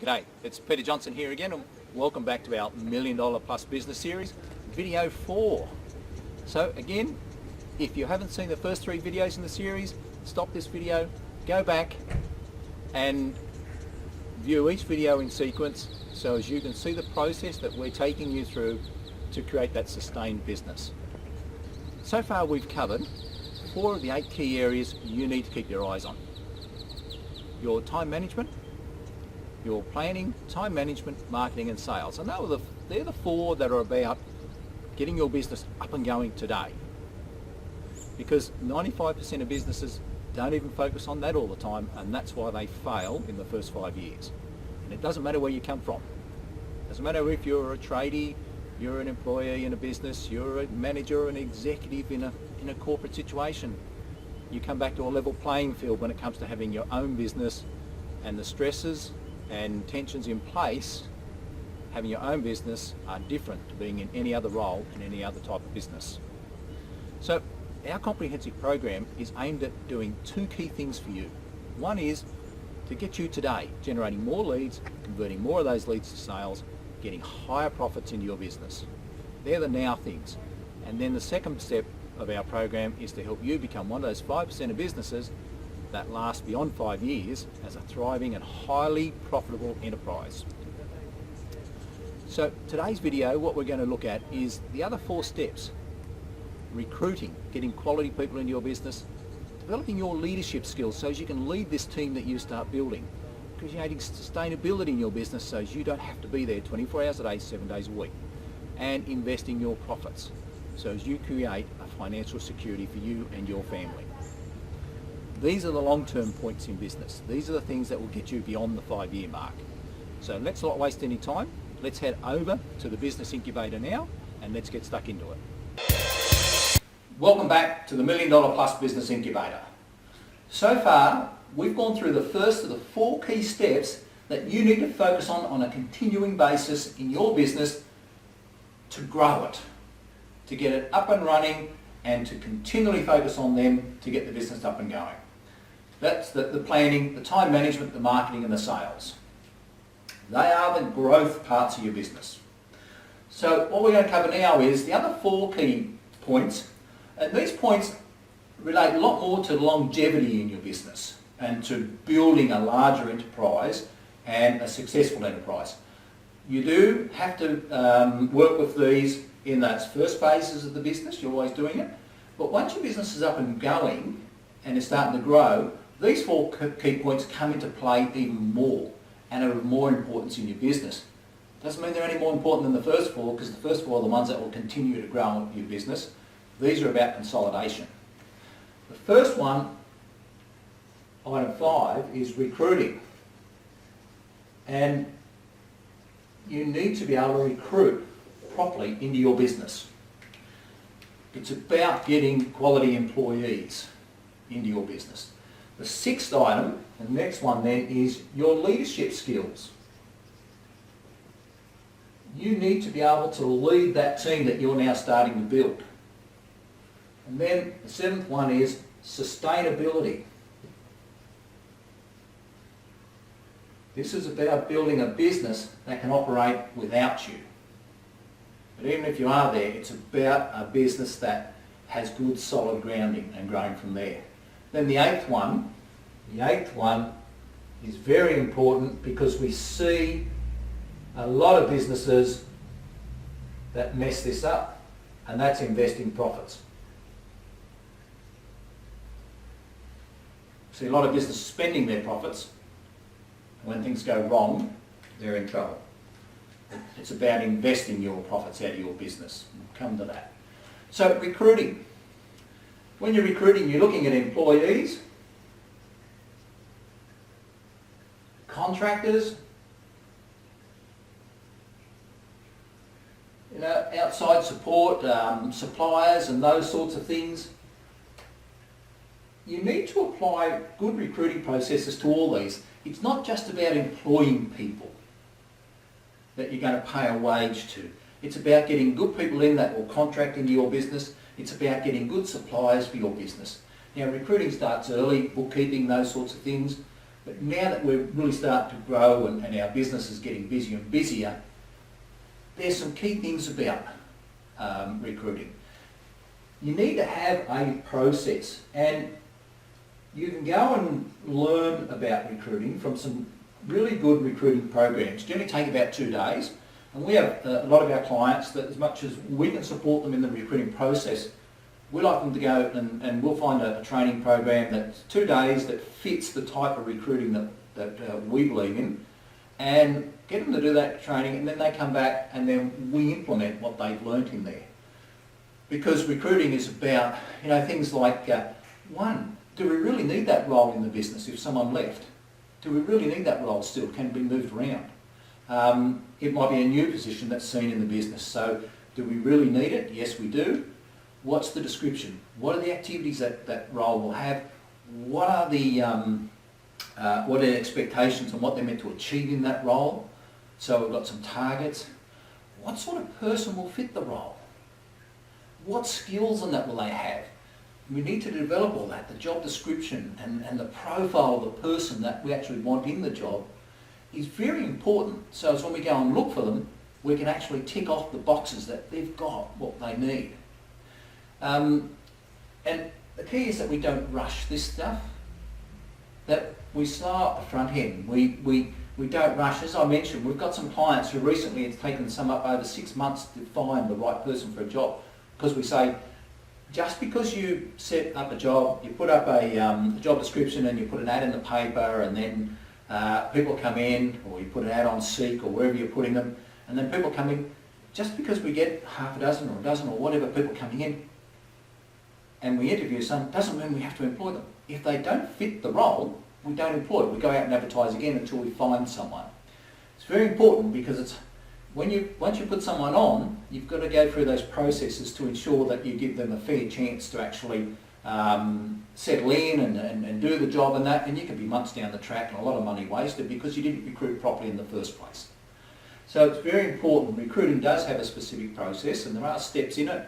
G'day, it's Peter Johnson here again and welcome back to our $1 Million Plus Business Series, video 4. So again, if you haven't seen the first 3 videos in the series, stop this video, go back and view each video in sequence so as you can see the process that we're taking you through to create that sustained business. So far we've covered 4 of the 8 key areas you need to keep your eyes on. Your time management, your planning, time management, marketing and sales. And they're the 4 that are about getting your business up and going today. Because 95% of businesses don't even focus on that all the time, and that's why they fail in the first 5 years. And it doesn't matter where you come from. It doesn't matter if you're a tradie, you're an employee in a business, you're a manager or an executive in a corporate situation. You come back to a level playing field when it comes to having your own business, and the stresses and tensions in place. Having your own business are different to being in any other role in any other type of business. So our comprehensive program is aimed at doing 2 key things for you. One is to get you today generating more leads, converting more of those leads to sales, getting higher profits into your business. They're the now things. And then the second step of our program is to help you become one of those 5% of businesses that last beyond 5 years as a thriving and highly profitable enterprise. So today's video, what we're going to look at is the other 4 steps. Recruiting, getting quality people into your business, developing your leadership skills so as you can lead this team that you start building, creating sustainability in your business so as you don't have to be there 24 hours a day, 7 days a week, and investing your profits so as you create a financial security for you and your family. These are the long-term points in business. These are the things that will get you beyond the 5-year mark. So let's not waste any time. Let's head over to the Business Incubator now and let's get stuck into it. Welcome back to the $1 Million Plus Business Incubator. So far, we've gone through the first of the 4 key steps that you need to focus on a continuing basis in your business to grow it, to get it up and running and to continually focus on them to get the business up and going. That's the planning, the time management, the marketing and the sales. They are the growth parts of your business. So what we're going to cover now is the other 4 key points, and these points relate a lot more to longevity in your business and to building a larger enterprise and a successful enterprise. You do have to work with these in those first phases of the business. You're always doing it. But once your business is up and going and is starting to grow, these 4 key points come into play even more and are of more importance in your business. Doesn't mean they're any more important than the first 4, because the first 4 are the ones that will continue to grow your business. These are about consolidation. The first one, item 5, is recruiting. And you need to be able to recruit properly into your business. It's about getting quality employees into your business. The 6th item, the next one then, is your leadership skills. You need to be able to lead that team that you're now starting to build. And then the 7th one is sustainability. This is about building a business that can operate without you. But even if you are there, it's about a business that has good solid grounding and growing from there. Then the 8th one is very important because we see a lot of businesses that mess this up, and that's investing profits. See a lot of businesses spending their profits, and when things go wrong, they're in trouble. It's about investing your profits out of your business. We'll come to that. So recruiting. When you're recruiting, you're looking at employees, contractors, outside support, suppliers and those sorts of things. You need to apply good recruiting processes to all these. It's not just about employing people that you're going to pay a wage to. It's about getting good people in that will contract into your business. It's about getting good suppliers for your business. Now, recruiting starts early, bookkeeping, those sorts of things. But now that we're really starting to grow and our business is getting busier and busier, there's some key things about recruiting. You need to have a process, and you can go and learn about recruiting from some really good recruiting programs. Generally take about 2 days, and we have a lot of our clients that, as much as we can support them in the recruiting process, we like them to go and we'll find a training program that's 2 days that fits the type of recruiting that we believe in, and get them to do that training, and then they come back and then we implement what they've learnt in there. Because recruiting is about, things like, one, do we really need that role in the business if someone left? Do we really need that role still? Can it be moved around? It might be a new position that's seen in the business. So do we really need it? Yes, we do. What's the description? What are the activities that role will have? What are the expectations and what they're meant to achieve in that role? So we've got some targets. What sort of person will fit the role? What skills and that will they have? We need to develop all that, the job description and the profile of the person that we actually want in the job is very important. So as when we go and look for them, we can actually tick off the boxes that they've got what they need. And the key is that we don't rush this stuff, that we start at the front end. We don't rush. As I mentioned, we've got some clients who recently it's taken some up over 6 months to find the right person for a job, because we say, just because you set up a job, you put up a job description and you put an ad in the paper, and then people come in, or you put an ad on Seek or wherever you're putting them, and then people come in, just because we get half a dozen or a dozen or whatever people coming in and we interview some, doesn't mean we have to employ them. If they don't fit the role, we don't employ them. We go out and advertise again until we find someone. It's very important, because it's once you put someone on, you've got to go through those processes to ensure that you give them a fair chance to actually settle in and do the job and that, and you can be months down the track and a lot of money wasted because you didn't recruit properly in the first place. So it's very important. Recruiting does have a specific process, and there are steps in it,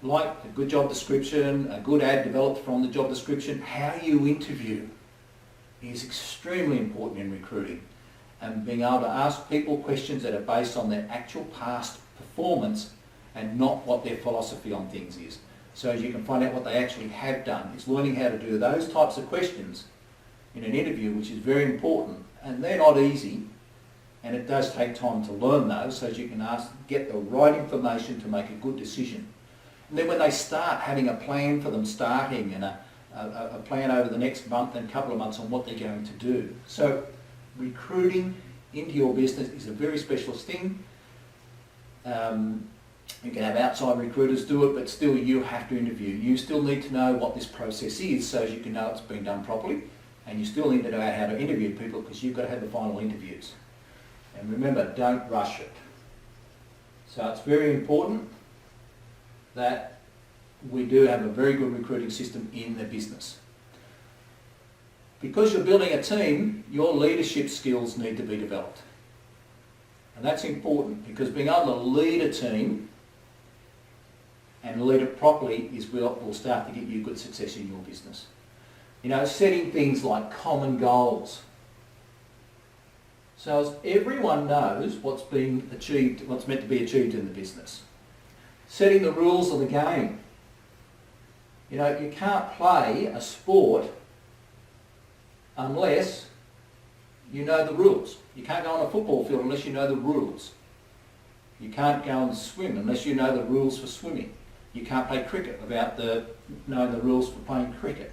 like a good job description, a good ad developed from the job description. How you interview is extremely important in recruiting. And being able to ask people questions that are based on their actual past performance and not what their philosophy on things is. So as you can find out what they actually have done. It's learning how to do those types of questions in an interview, which is very important. And they're not easy, and it does take time to learn those, so as you can get the right information to make a good decision. And then when they start, having a plan for them starting, and a plan over the next month and couple of months on what they're going to do. So recruiting into your business is a very specialist thing. You can have outside recruiters do it, but still you have to interview. You still need to know what this process is, so as you can know it's been done properly, and you still need to know how to interview people, because you've got to have the final interviews. And remember, don't rush it. So it's very important that we do have a very good recruiting system in the business. Because you're building a team, your leadership skills need to be developed. And that's important, because being able to lead a team and lead it properly is what will start to get you good success in your business. Setting things like common goals. So as everyone knows what's being achieved, what's meant to be achieved in the business. Setting the rules of the game. You can't play a sport unless you know the rules. You can't go on a football field unless you know the rules. You can't go and swim unless you know the rules for swimming. You can't play cricket without knowing the rules for playing cricket.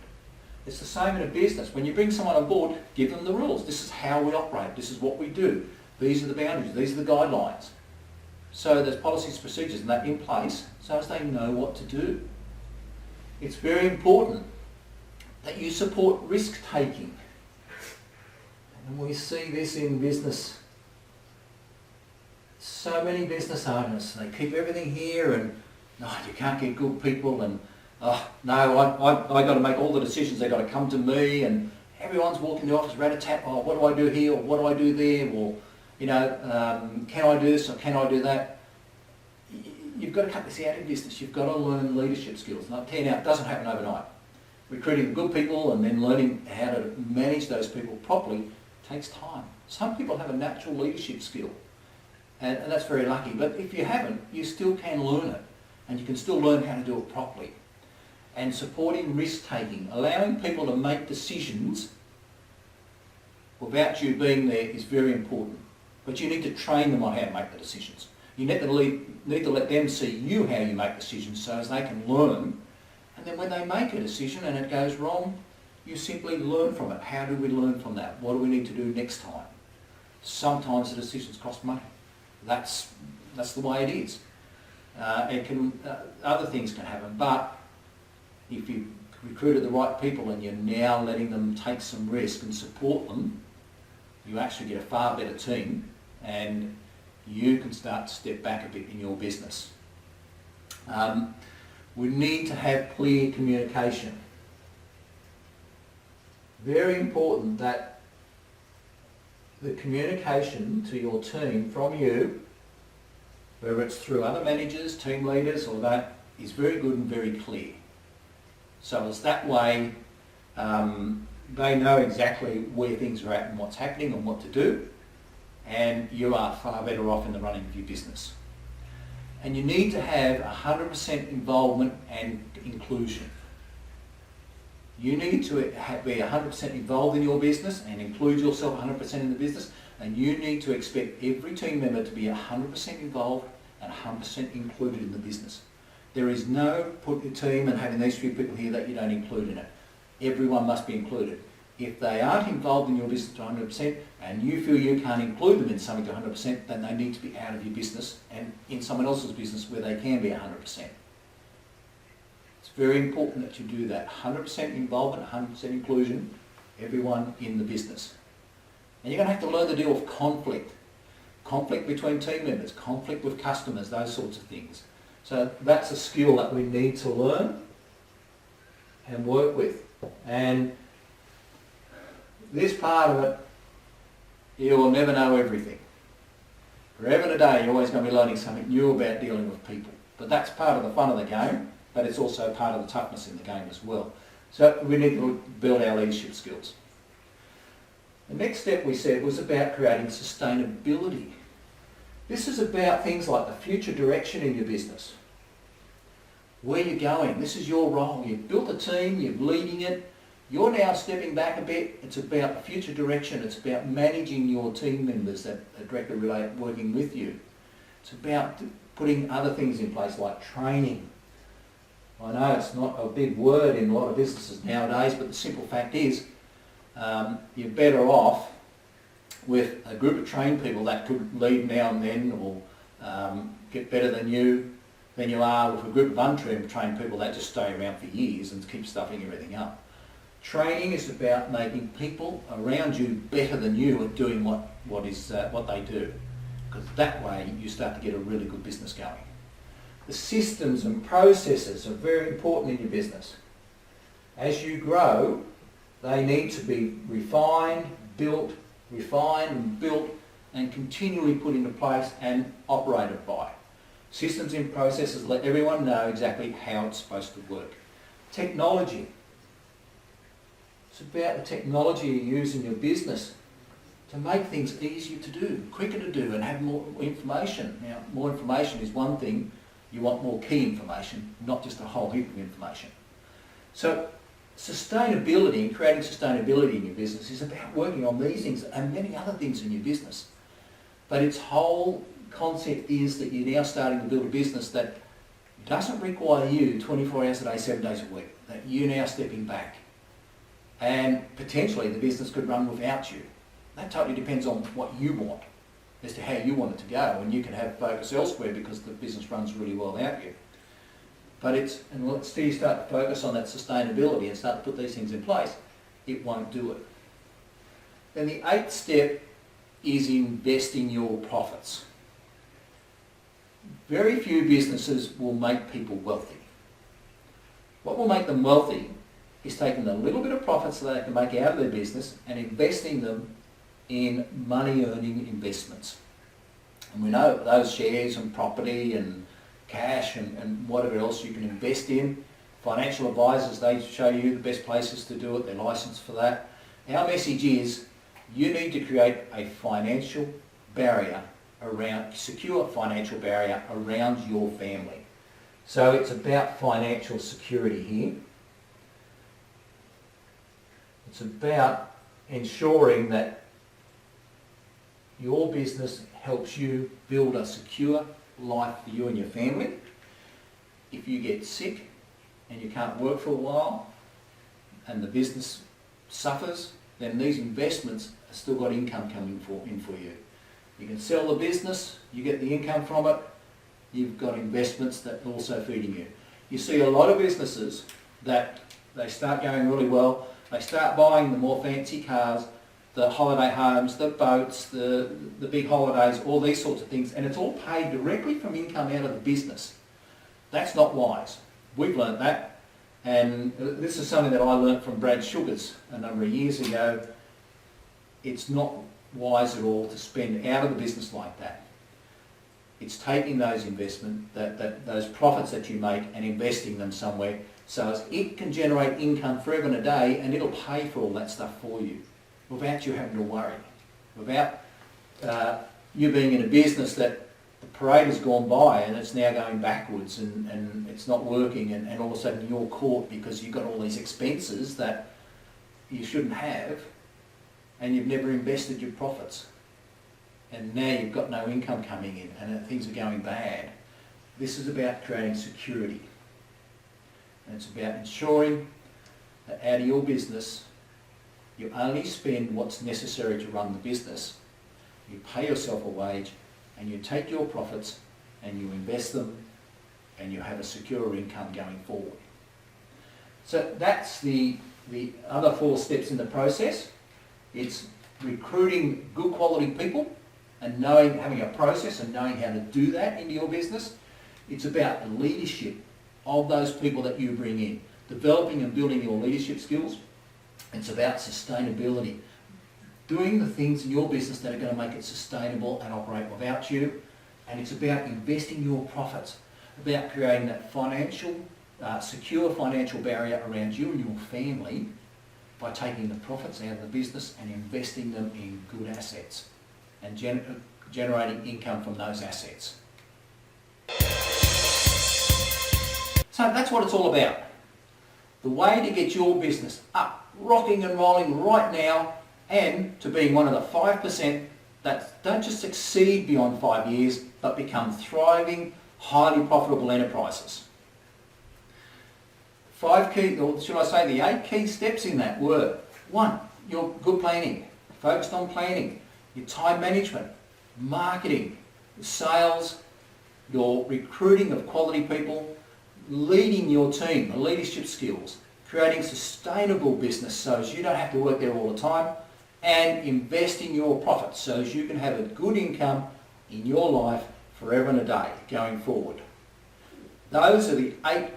It's the same in a business. When you bring someone on board, give them the rules. This is how we operate. This is what we do. These are the boundaries. These are the guidelines. So there's policies, procedures and that in place so as they know what to do. It's very important that you support risk taking. And we see this in business. So many business owners, they keep everything here, and you can't get good people, and no, I got to make all the decisions. They've got to come to me, and everyone's walking the office rat-a-tat. Oh, what do I do here, or what do I do there, or can I do this or can I do that? You've got to cut this out in business. You've got to learn leadership skills. And I'll tell you now, it doesn't happen overnight. recruiting good people and then learning how to manage those people properly takes time. Some people have a natural leadership skill, and that's very lucky, but if you haven't, you still can learn it, and you can still learn how to do it properly. And supporting risk-taking, allowing people to make decisions without you being there is very important. But you need to train them on how to make the decisions. You need to let them see you how you make decisions so as they can learn. And then when they make a decision and it goes wrong, you simply learn from it. How do we learn from that? What do we need to do next time? Sometimes the decisions cost money. That's the way it is. Other things can happen, but if you recruited the right people and you're now letting them take some risk and support them, you actually get a far better team, and you can start to step back a bit in your business. We need to have clear communication. Very important that the communication to your team from you, whether it's through other managers, team leaders or that, is very good and very clear. So it's that way they know exactly where things are at and what's happening and what to do, and you are far better off in the running of your business. And you need to have 100% involvement and inclusion. You need to be 100% involved in your business and include yourself 100% in the business, and you need to expect every team member to be 100% involved and 100% included in the business. There is no put your team and having these few people here that you don't include in it. Everyone must be included. If they aren't involved in your business to 100% and you feel you can't include them in something to 100%, then they need to be out of your business and in someone else's business where they can be 100%. It's very important that you do that. 100% involvement, 100% inclusion, everyone in the business. And you're going to have to learn to deal with conflict. Conflict between team members, conflict with customers, those sorts of things. So that's a skill that we need to learn and work with. And this part of it, you will never know everything. Forever and a day, you're always going to be learning something new about dealing with people. But that's part of the fun of the game, but it's also part of the toughness in the game as well. So we need to build our leadership skills. The next step we said was about creating sustainability. This is about things like the future direction in your business. Where you're going, this is your role. You've built a team, you're leading it. You're now stepping back a bit. It's about the future direction. It's about managing your team members that are directly related, working with you. It's about putting other things in place like training. I know it's not a big word in a lot of businesses nowadays, but the simple fact is you're better off with a group of trained people that could lead now and then or get better than you are with a group of untrained people that just stay around for years and keep stuffing everything up. Training is about making people around you better than you at doing what they do, because that way you start to get a really good business going. The systems and processes are very important in your business. As you grow, they need to be refined and built and continually put into place and operated by. Systems and processes let everyone know exactly how it's supposed to work. Technology. It's about the technology you use in your business to make things easier to do, quicker to do, and have more information. Now, more information is one thing. You want more key information, not just a whole heap of information. So sustainability and creating sustainability in your business is about working on these things and many other things in your business. But its whole concept is that you're now starting to build a business that doesn't require you 24 hours a day, 7 days a week, that you're now stepping back. And potentially the business could run without you. That totally depends on what you want, as to how you want it to go, and you can have focus elsewhere because the business runs really well without you. But until you start to focus on that sustainability and start to put these things in place, it won't do it. Then the 8th step is investing your profits. Very few businesses will make people wealthy. What will make them wealthy is taking a little bit of profits that they can make out of their business and investing them in money-earning investments. And we know those shares and property and cash and whatever else you can invest in Financial advisors, they show you the best places to do it, they're licensed for that. Our message is you need to create a financial barrier around, secure financial barrier around your family. So it's about financial security here. It's about ensuring that your business helps you build a secure life for you and your family. If you get sick and you can't work for a while and the business suffers, then these investments have still got income coming in for you. You can sell the business, you get the income from it, you've got investments that are also feeding you. You see a lot of businesses that they start going really well, they start buying the more fancy cars, the holiday homes, the boats, the big holidays, all these sorts of things, and it's all paid directly from income out of the business. That's not wise. We've learnt that, and this is something that I learnt from Brad Sugars a number of years ago. It's not wise at all to spend out of the business like that. It's taking those those profits that you make and investing them somewhere so as it can generate income forever and a day, and it'll pay for all that stuff for you without you having to worry, without you being in a business that the parade has gone by and it's now going backwards and it's not working, and all of a sudden you're caught because you've got all these expenses that you shouldn't have and you've never invested your profits. And now you've got no income coming in and things are going bad. This is about creating security. And it's about ensuring that out of your business, you only spend what's necessary to run the business. You pay yourself a wage and you take your profits and you invest them and you have a secure income going forward. So that's the other 4 steps in the process. It's recruiting good quality people and having a process and knowing how to do that into your business. It's about the leadership of those people that you bring in, developing and building your leadership skills. It's about sustainability, doing the things in your business that are going to make it sustainable and operate without you. And it's about investing your profits, about creating that secure financial barrier around you and your family by taking the profits out of the business and investing them in good assets and generating income from those assets. So that's what it's all about. The way to get your business up, rocking and rolling right now, and to being one of the 5% that don't just succeed beyond 5 years, but become thriving, highly profitable enterprises. 5 key, or should I say the 8 key steps in that were: 1, your good planning, focused on planning, your time management, marketing, sales, your recruiting of quality people, leading your team, the leadership skills, creating sustainable business so as you don't have to work there all the time, and investing your profits so as you can have a good income in your life forever and a day going forward. Those are the 8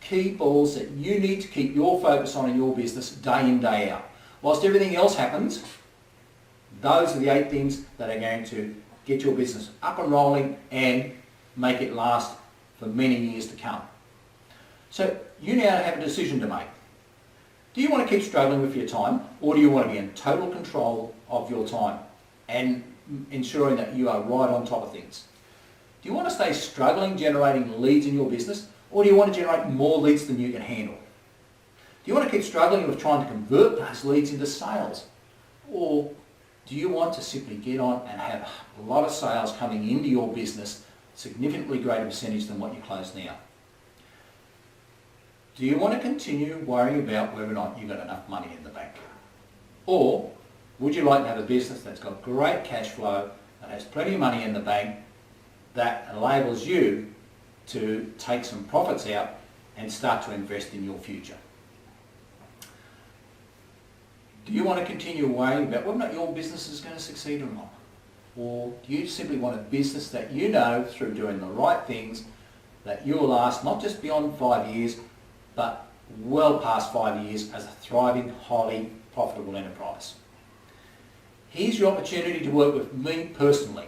key balls that you need to keep your focus on in your business day in, day out. Whilst everything else happens, those are the 8 things that are going to get your business up and rolling and make it last for many years to come. So you now have a decision to make. Do you want to keep struggling with your time, or do you want to be in total control of your time and ensuring that you are right on top of things? Do you want to stay struggling generating leads in your business, or do you want to generate more leads than you can handle? Do you want to keep struggling with trying to convert those leads into sales, or do you want to simply get on and have a lot of sales coming into your business, significantly greater percentage than what you close now? Do you want to continue worrying about whether or not you've got enough money in the bank? Or would you like to have a business that's got great cash flow, that has plenty of money in the bank, that enables you to take some profits out and start to invest in your future? Do you want to continue worrying about whether or not your business is going to succeed or not? Or do you simply want a business that you know, through doing the right things, that you will last not just beyond 5 years, but well past 5 years as a thriving, highly profitable enterprise? Here's your opportunity to work with me personally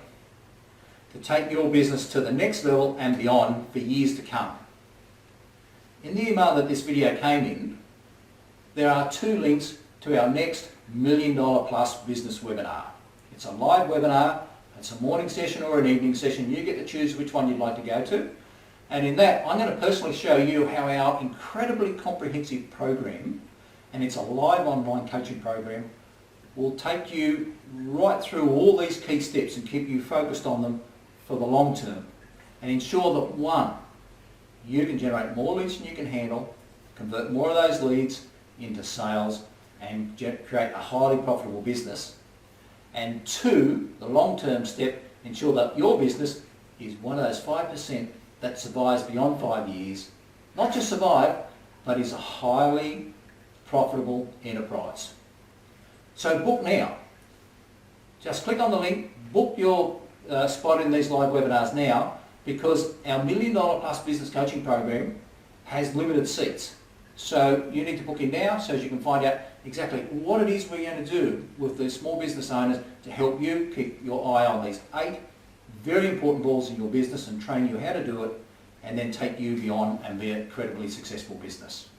to take your business to the next level and beyond for years to come. in the email that this video came in, there are 2 links to our next $1 million plus business webinar. It's a live webinar, it's a morning session or an evening session. You get to choose which one you'd like to go to. And in that, I'm going to personally show you how our incredibly comprehensive program, and it's a live online coaching program, will take you right through all these key steps and keep you focused on them for the long term and ensure that, 1, you can generate more leads than you can handle, convert more of those leads into sales and create a highly profitable business, and 2, the long-term step, ensure that your business is one of those 5% that survives beyond 5 years, not just survive, but is a highly profitable enterprise. So book now. Just click on the link, book your spot in these live webinars now, because our $1 million plus business coaching program has limited seats. So you need to book in now so as you can find out exactly what it is we're going to do with these small business owners to help you keep your eye on these 8 very important balls in your business and train you how to do it, and then take you beyond and be a incredibly successful business.